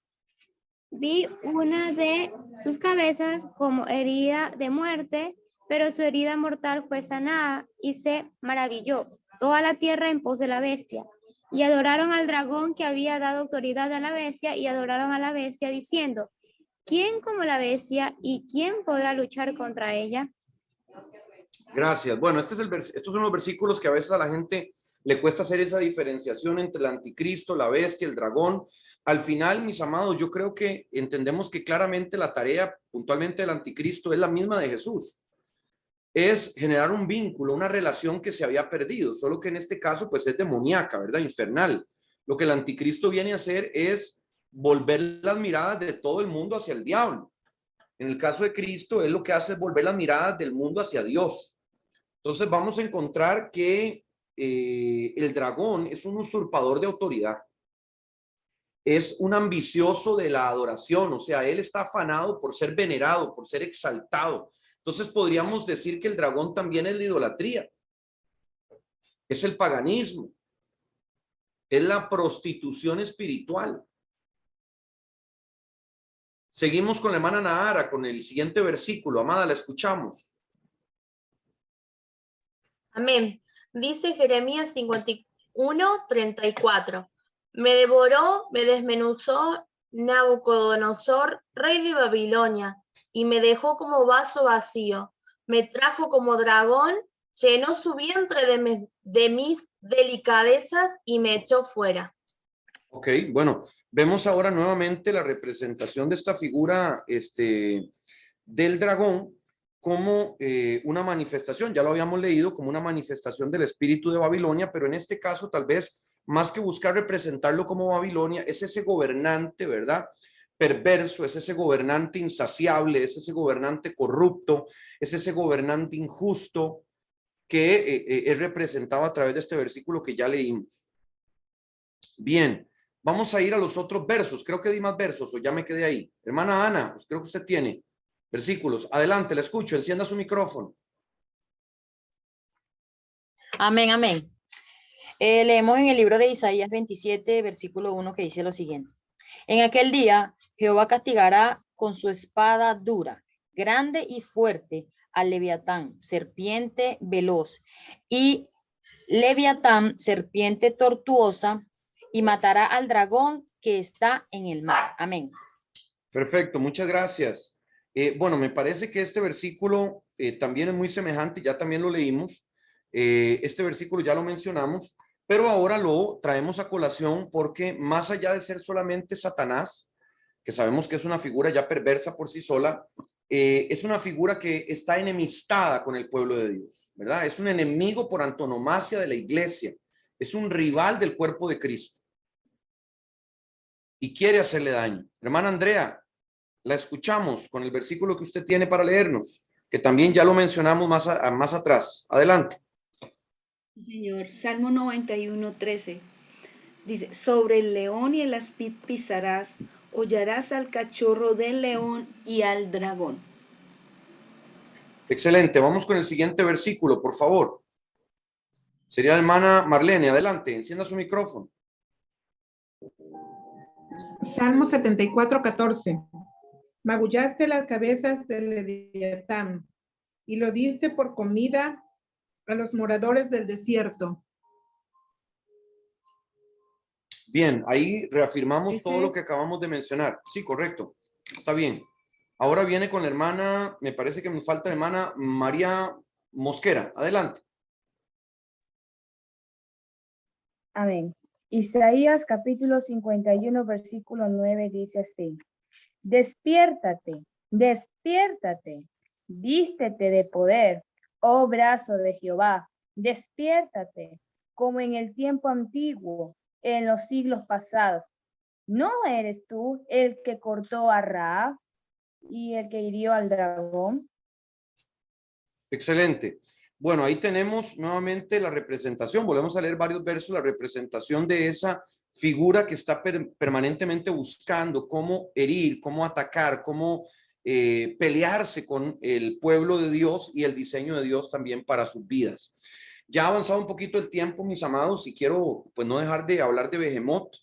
Speaker 12: Vi una de sus cabezas como herida de muerte, pero su herida mortal fue sanada, y se maravilló toda la tierra en pos de la bestia. Y adoraron al dragón que había dado autoridad a la bestia, y adoraron a la bestia diciendo: ¿quién como la bestia, y quién podrá luchar contra ella?
Speaker 1: Gracias. Bueno, estos son los versículos que a veces a la gente le cuesta hacer esa diferenciación entre el anticristo, la bestia, el dragón. Al final, mis amados, yo creo que entendemos que claramente la tarea puntualmente del anticristo es la misma de Jesús. Es generar un vínculo, una relación que se había perdido, solo que en este caso pues es demoníaca, ¿verdad? Infernal. Lo que el anticristo viene a hacer es volver las miradas de todo el mundo hacia el diablo. En el caso de Cristo, él lo que hace es volver las miradas del mundo hacia Dios. Entonces vamos a encontrar que el dragón es un usurpador de autoridad. Es un ambicioso de la adoración, o sea, él está afanado por ser venerado, por ser exaltado. Entonces podríamos decir que el dragón también es la idolatría, es el paganismo, es la prostitución espiritual. Seguimos con la hermana Nahara, con el siguiente versículo. Amada, la escuchamos.
Speaker 13: Amén. Dice Jeremías 51:34. Me devoró, me desmenuzó Nabucodonosor, rey de Babilonia, y me dejó como vaso vacío. Me trajo como dragón, llenó su vientre de mis delicadezas y me echó fuera.
Speaker 1: Ok, bueno, vemos ahora nuevamente la representación de esta figura del dragón como una manifestación, ya lo habíamos leído, como una manifestación del espíritu de Babilonia, pero en este caso tal vez más que buscar representarlo como Babilonia, es ese gobernante, ¿verdad?, perverso, es ese gobernante insaciable, es ese gobernante corrupto, es ese gobernante injusto que es representado a través de este versículo que ya leímos. Bien, vamos a ir a los otros versos. Creo que di más versos o ya me quedé ahí. Hermana Ana, pues creo que usted tiene versículos. Adelante, la escucho. Encienda su micrófono.
Speaker 14: Amén, amén. Leemos en el libro de Isaías 27, versículo 1, que dice lo siguiente. En aquel día, Jehová castigará con su espada dura, grande y fuerte, al Leviatán, serpiente veloz, y Leviatán, serpiente tortuosa, y matará al dragón que está en el mar. Amén.
Speaker 1: Perfecto, muchas gracias. Bueno, me parece que este versículo también es muy semejante, ya también lo leímos. Este versículo ya lo mencionamos, pero ahora lo traemos a colación porque más allá de ser solamente Satanás, que sabemos que es una figura ya perversa por sí sola, es una figura que está enemistada con el pueblo de Dios, ¿verdad? Es un enemigo por antonomasia de la iglesia, es un rival del cuerpo de Cristo y quiere hacerle daño. Hermana Andrea, la escuchamos con el versículo que usted tiene para leernos, que también ya lo mencionamos más atrás. Adelante.
Speaker 15: Señor, Salmo 91:13. Dice, sobre el león y el aspid pisarás, hollarás al cachorro del león y al dragón.
Speaker 1: Excelente, vamos con el siguiente versículo, por favor. Sería la hermana Marlene, adelante, encienda su micrófono.
Speaker 16: Salmo 74:14. Magullaste las cabezas del Leviatán y lo diste por comida a los moradores del desierto.
Speaker 1: Bien, ahí reafirmamos
Speaker 16: ¿Ese
Speaker 1: todo lo
Speaker 16: es?
Speaker 1: que acabamos de mencionar. Sí, correcto. Está bien. Ahora viene con la hermana, me parece que nos falta la hermana María Mosquera. Adelante.
Speaker 17: Amén. Isaías capítulo 51, versículo 9 dice así. Despiértate, despiértate, vístete de poder, oh brazo de Jehová, despiértate, como en el tiempo antiguo, en los siglos pasados. ¿No eres tú el que cortó a Rahab y el que hirió al dragón?
Speaker 1: Excelente. Bueno, ahí tenemos nuevamente la representación. Volvemos a leer varios versos, la representación de esa figura que está permanentemente buscando cómo herir, cómo atacar, cómo pelearse con el pueblo de Dios y el diseño de Dios también para sus vidas. Ya ha avanzado un poquito el tiempo, mis amados, y quiero pues no dejar de hablar de Behemoth,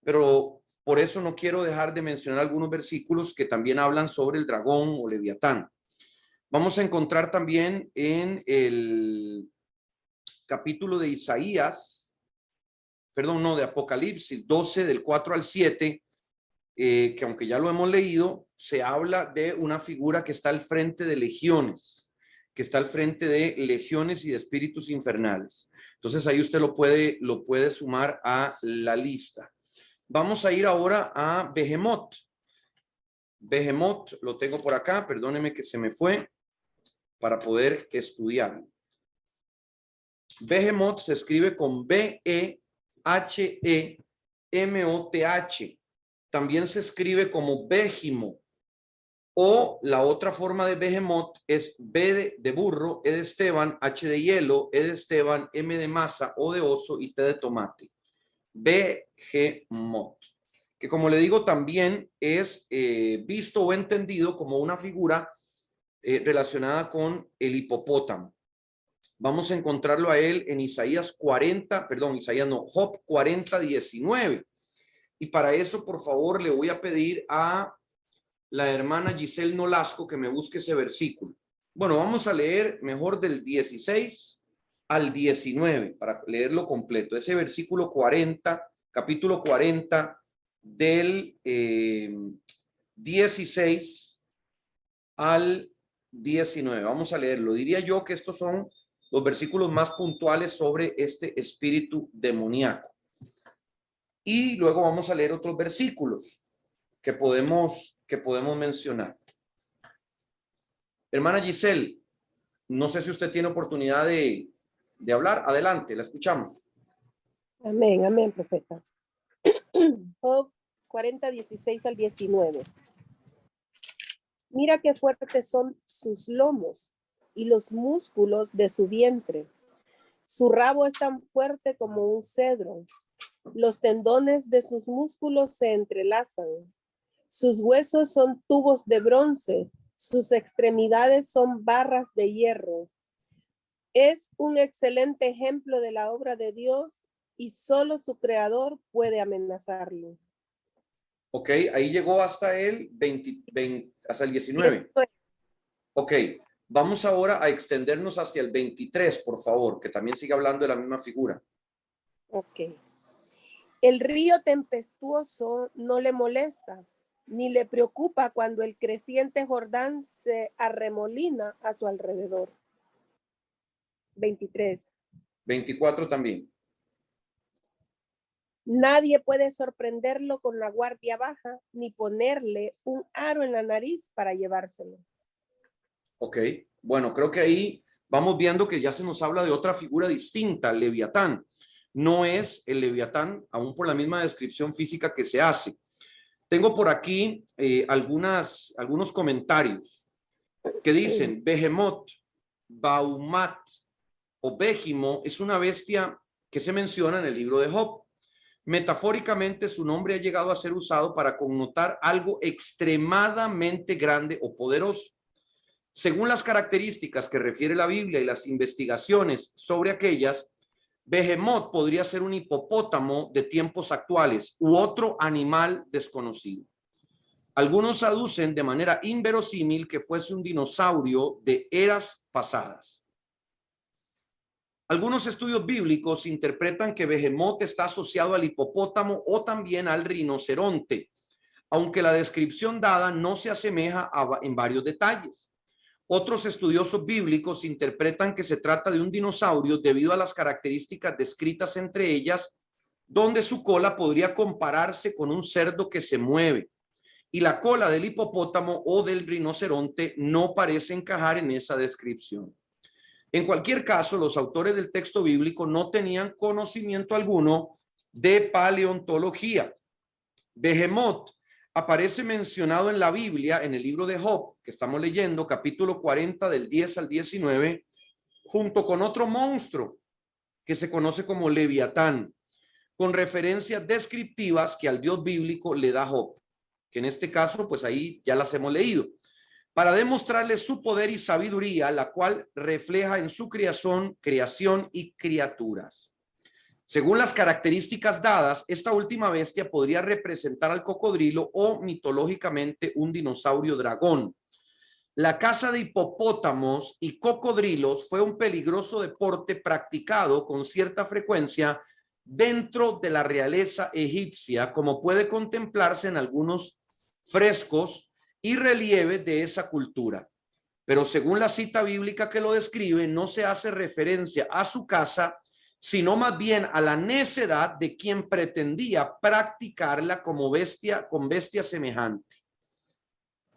Speaker 1: pero por eso no quiero dejar de mencionar algunos versículos que también hablan sobre el dragón o Leviatán. Vamos a encontrar también en el capítulo de Isaías, perdón, no, de Apocalipsis 12, del 4 al 7, que aunque ya lo hemos leído, se habla de una figura que está al frente de legiones, que está al frente de legiones y de espíritus infernales. Entonces ahí usted lo puede sumar a la lista. Vamos a ir ahora a Behemoth. Behemoth lo tengo por acá, perdóneme que se me fue, para poder estudiar. Behemoth se escribe con B-E-H-E-M-O-T-H. También se escribe como Behimo. O la otra forma de Behemoth es B de burro, E de Esteban, H de hielo, E de Esteban, M de masa, O de oso y T de tomate. Behemoth. Que como le digo también es visto o entendido como una figura relacionada con el hipopótamo. Vamos a encontrarlo a él en Job 40, 19. Y para eso, por favor, le voy a pedir a la hermana Giselle Nolasco que me busque ese versículo. Bueno, vamos a leer mejor del 16 al 19 para leerlo completo. Ese versículo 40, capítulo 40 del 16 al 19. Vamos a leerlo. Diría yo que estos son los versículos más puntuales sobre este espíritu demoníaco. Y luego vamos a leer otros versículos que podemos mencionar. Hermana Giselle, no sé si usted tiene oportunidad de hablar. Adelante, la escuchamos.
Speaker 2: Amén, amén, profeta. Job 40, 16 al 19. Mira qué fuertes son sus lomos y los músculos de su vientre. Su rabo es tan fuerte como un cedro. Los tendones de sus músculos se entrelazan. Sus huesos son tubos de bronce. Sus extremidades son barras de hierro. Es un excelente ejemplo de la obra de Dios y solo su creador puede amenazarlo.
Speaker 1: Ok, ahí llegó hasta el 20, hasta el 19. Ok, vamos ahora a extendernos hacia el 23, por favor, que también sigue hablando de la misma figura.
Speaker 2: Ok. El río tempestuoso no le molesta, ni le preocupa cuando el creciente Jordán se arremolina a su alrededor. 23.
Speaker 1: 24 también.
Speaker 2: Nadie puede sorprenderlo con la guardia baja, ni ponerle un aro en la nariz para llevárselo.
Speaker 1: Ok, bueno, creo que ahí vamos viendo que ya se nos habla de otra figura distinta, el Leviatán. No es el Leviatán, aún por la misma descripción física que se hace. Tengo por aquí algunos comentarios que dicen, Behemoth, Baumat o Behimo es una bestia que se menciona en el libro de Job. Metafóricamente, su nombre ha llegado a ser usado para connotar algo extremadamente grande o poderoso. Según las características que refiere la Biblia y las investigaciones sobre aquellas, Behemoth podría ser un hipopótamo de tiempos actuales u otro animal desconocido. Algunos aducen de manera inverosímil que fuese un dinosaurio de eras pasadas. Algunos estudios bíblicos interpretan que Behemoth está asociado al hipopótamo o también al rinoceronte, aunque la descripción dada no se asemeja en varios detalles. Otros estudiosos bíblicos interpretan que se trata de un dinosaurio debido a las características descritas entre ellas, donde su cola podría compararse con un cerdo que se mueve, y la cola del hipopótamo o del rinoceronte no parece encajar en esa descripción. En cualquier caso, los autores del texto bíblico no tenían conocimiento alguno de paleontología. Behemoth aparece mencionado en la Biblia, en el libro de Job, que estamos leyendo, capítulo 40, del 10 al 19, junto con otro monstruo que se conoce como Leviatán, con referencias descriptivas que al Dios bíblico le da Job, que en este caso, pues ahí ya las hemos leído, para demostrarle su poder y sabiduría, la cual refleja en su creación y criaturas. Según las características dadas, esta última bestia podría representar al cocodrilo o mitológicamente un dinosaurio dragón. La caza de hipopótamos y cocodrilos fue un peligroso deporte practicado con cierta frecuencia dentro de la realeza egipcia, como puede contemplarse en algunos frescos y relieves de esa cultura. Pero según la cita bíblica que lo describe, no se hace referencia a su caza, sino más bien a la necedad de quien pretendía practicarla como bestia, con bestia semejante.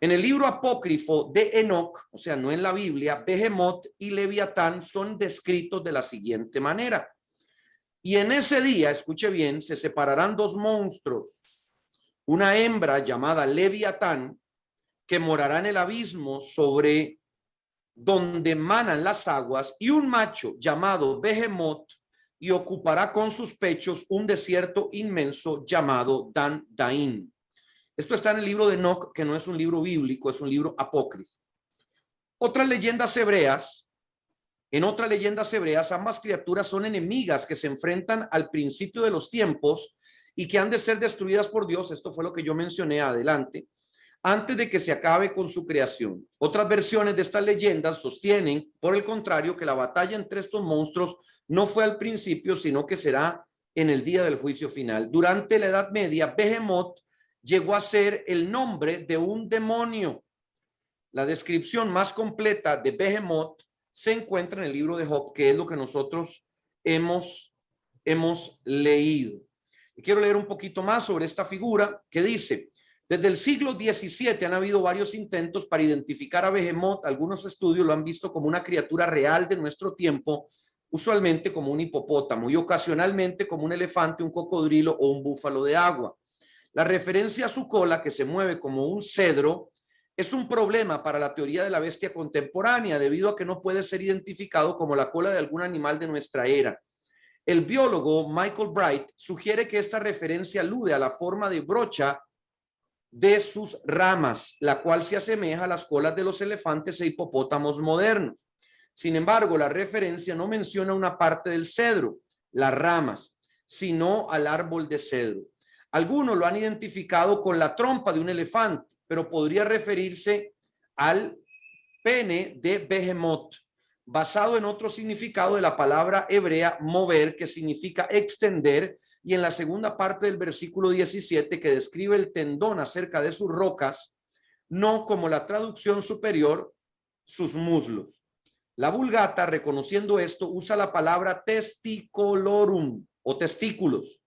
Speaker 1: En el libro apócrifo de Enoc, o sea, no en la Biblia, Behemoth y Leviatán son descritos de la siguiente manera. Y en ese día, escuche bien, se separarán dos monstruos, una hembra llamada Leviatán, que morará en el abismo sobre donde manan las aguas, y un macho llamado Behemoth, y ocupará con sus pechos un desierto inmenso llamado Dan Daín. Esto está en el libro de Enoc, que no es un libro bíblico, es un libro apócrifo. Otras leyendas hebreas, en otras leyendas hebreas, ambas criaturas son enemigas que se enfrentan al principio de los tiempos y que han de ser destruidas por Dios. Esto fue lo que yo mencioné adelante, antes de que se acabe con su creación. Otras versiones de estas leyendas sostienen, por el contrario, que la batalla entre estos monstruos no fue al principio, sino que será en el día del juicio final. Durante la Edad Media, Behemoth llegó a ser el nombre de un demonio. La descripción más completa de Behemoth se encuentra en el libro de Job, que es lo que nosotros hemos leído. Y quiero leer un poquito más sobre esta figura que dice: desde el siglo XVII han habido varios intentos para identificar a Behemoth. Algunos estudios lo han visto como una criatura real de nuestro tiempo, usualmente como un hipopótamo y ocasionalmente como un elefante, un cocodrilo o un búfalo de agua. La referencia a su cola, que se mueve como un cedro, es un problema para la teoría de la bestia contemporánea, debido a que no puede ser identificado como la cola de algún animal de nuestra era. El biólogo Michael Bright sugiere que esta referencia alude a la forma de brocha de sus ramas, la cual se asemeja a las colas de los elefantes e hipopótamos modernos. Sin embargo, la referencia no menciona una parte del cedro, las ramas, sino al árbol de cedro. Algunos lo han identificado con la trompa de un elefante, pero podría referirse al pene de Behemoth, basado en otro significado de la palabra hebrea mover, que significa extender, y en la segunda parte del versículo 17, que describe el tendón acerca de sus rocas, no como la traducción superior, sus muslos. La Vulgata, reconociendo esto, usa la palabra testicolorum o testículos.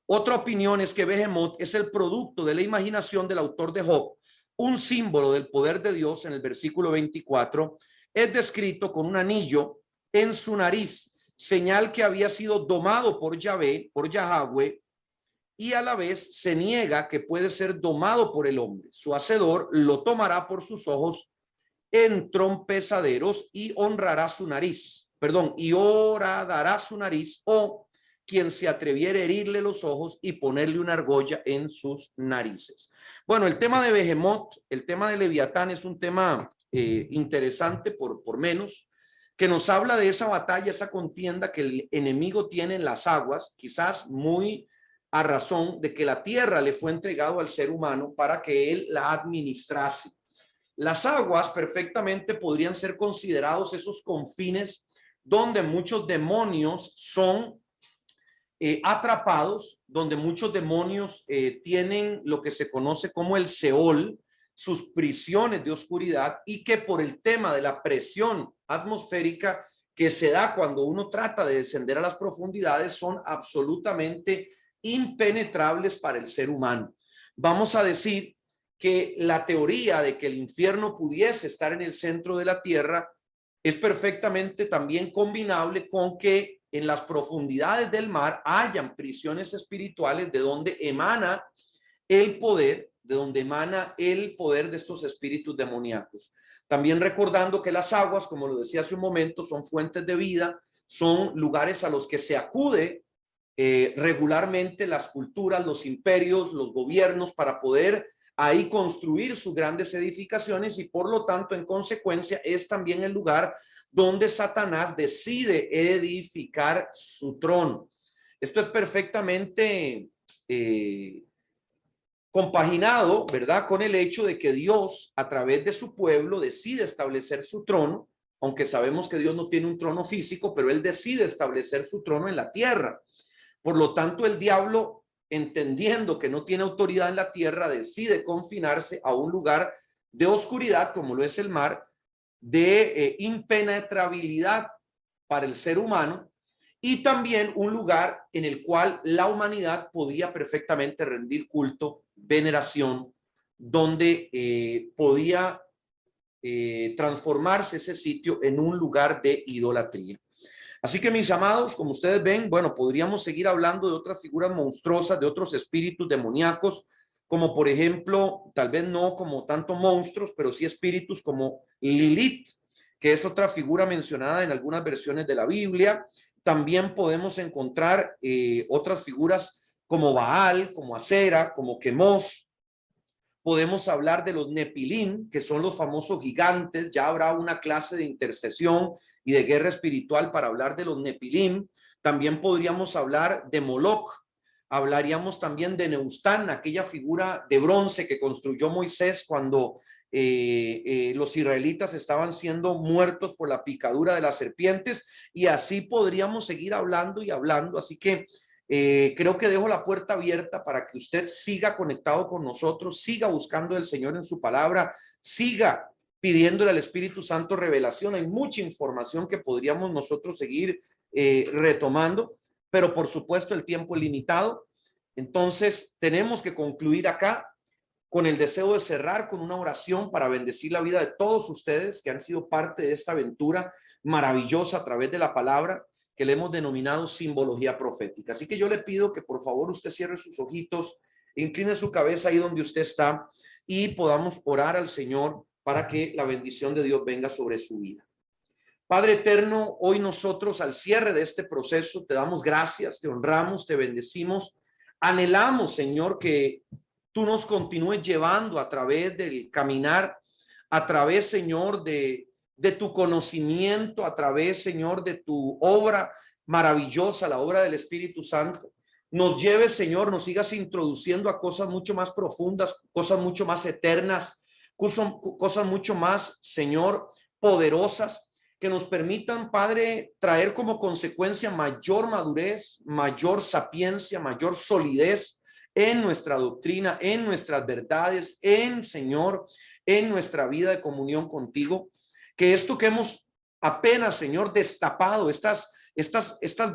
Speaker 1: Otra opinión es que Behemoth es el producto de la imaginación del autor de Job. Un símbolo del poder de Dios, en el versículo 24, es descrito con un anillo en su nariz, señal que había sido domado por Yahvé, por Yahweh, y a la vez se niega que puede ser domado por el hombre. Su hacedor lo tomará por sus ojos entrompezaderos y honrará su nariz, y horadará su nariz, o quien se atreviera a herirle los ojos y ponerle una argolla en sus narices. Bueno, el tema de Behemoth, el tema de Leviatán es un tema interesante por menos, que nos habla de esa batalla, esa contienda que el enemigo tiene en las aguas, quizás muy a razón de que la tierra le fue entregado al ser humano para que él la administrase. Las aguas perfectamente podrían ser considerados esos confines donde muchos demonios son atrapados, donde muchos demonios tienen lo que se conoce como el Seol, sus prisiones de oscuridad, y que por el tema de la presión atmosférica que se da cuando uno trata de descender a las profundidades son absolutamente impenetrables para el ser humano. Vamos a decir que la teoría de que el infierno pudiese estar en el centro de la tierra es perfectamente también combinable con que en las profundidades del mar hayan prisiones espirituales de donde emana el poder, de estos espíritus demoníacos. También recordando que las aguas, como lo decía hace un momento, son fuentes de vida, son lugares a los que se acude regularmente las culturas, los imperios, los gobiernos, para poder ahí construir sus grandes edificaciones, y por lo tanto, en consecuencia, es también el lugar donde Satanás decide edificar su trono. Esto es perfectamente compaginado, ¿verdad?, con el hecho de que Dios, a través de su pueblo, decide establecer su trono, aunque sabemos que Dios no tiene un trono físico, pero él decide establecer su trono en la tierra. Por lo tanto, el diablo, entendiendo que no tiene autoridad en la tierra, decide confinarse a un lugar de oscuridad, como lo es el mar, de impenetrabilidad para el ser humano, y también un lugar en el cual la humanidad podía perfectamente rendir culto, veneración, donde podía transformarse ese sitio en un lugar de idolatría. Así que, mis amados, como ustedes ven, bueno, podríamos seguir hablando de otras figuras monstruosas, de otros espíritus demoníacos, como por ejemplo, tal vez no como tanto monstruos, pero sí espíritus como Lilith, que es otra figura mencionada en algunas versiones de la Biblia. También podemos encontrar otras figuras como Baal, como Acera, como Quemos. Podemos hablar de los Nepilim, que son los famosos gigantes. Ya habrá una clase de intercesión y de guerra espiritual para hablar de los Nepilim. También podríamos hablar de Moloch. Hablaríamos también de Neustán, aquella figura de bronce que construyó Moisés cuando los israelitas estaban siendo muertos por la picadura de las serpientes, y así podríamos seguir hablando y hablando. Así que creo que dejo la puerta abierta para que usted siga conectado con nosotros, siga buscando al Señor en su palabra, siga pidiéndole al Espíritu Santo revelación. Hay mucha información que podríamos nosotros seguir retomando, pero por supuesto el tiempo es limitado. Entonces tenemos que concluir acá con el deseo de cerrar con una oración para bendecir la vida de todos ustedes que han sido parte de esta aventura maravillosa a través de la palabra que le hemos denominado simbología profética. Así que yo le pido que por favor usted cierre sus ojitos, incline su cabeza ahí donde usted está, y podamos orar al Señor para que la bendición de Dios venga sobre su vida. Padre eterno, hoy nosotros al cierre de este proceso te damos gracias, te honramos, te bendecimos. Anhelamos, Señor, que tú nos continúes llevando a través del caminar, a través, Señor, de tu conocimiento, a través, Señor, de tu obra maravillosa, la obra del Espíritu Santo. Nos lleves, Señor, nos sigas introduciendo a cosas mucho más profundas, cosas mucho más eternas, cosas mucho más, Señor, poderosas, que nos permitan, Padre, traer como consecuencia mayor madurez, mayor sapiencia, mayor solidez en nuestra doctrina, en nuestras verdades, Señor, en nuestra vida de comunión contigo. Que esto que hemos apenas, Señor, destapado, estas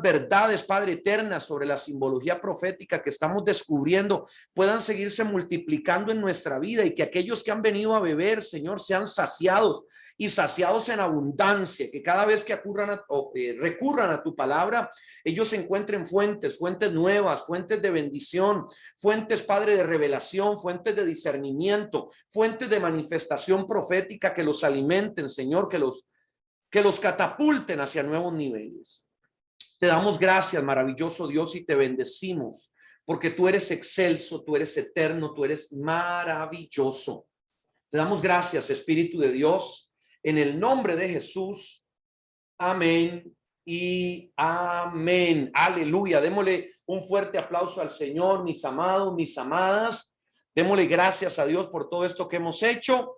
Speaker 1: verdades, Padre, eternas sobre la simbología profética que estamos descubriendo, puedan seguirse multiplicando en nuestra vida, y que aquellos que han venido a beber, Señor, sean saciados y saciados en abundancia, que cada vez que recurran a tu palabra, ellos encuentren fuentes nuevas, fuentes de bendición, fuentes, Padre, de revelación, fuentes de discernimiento, fuentes de manifestación profética que los alimenten, Señor, que los catapulten hacia nuevos niveles. Te damos gracias, maravilloso Dios, y te bendecimos, porque tú eres excelso, tú eres eterno, tú eres maravilloso. Te damos gracias, Espíritu de Dios, en el nombre de Jesús. Amén. y amén. Aleluya. Démosle un fuerte aplauso al Señor, mis amados, mis amadas. Démosle gracias a Dios por todo esto que hemos hecho.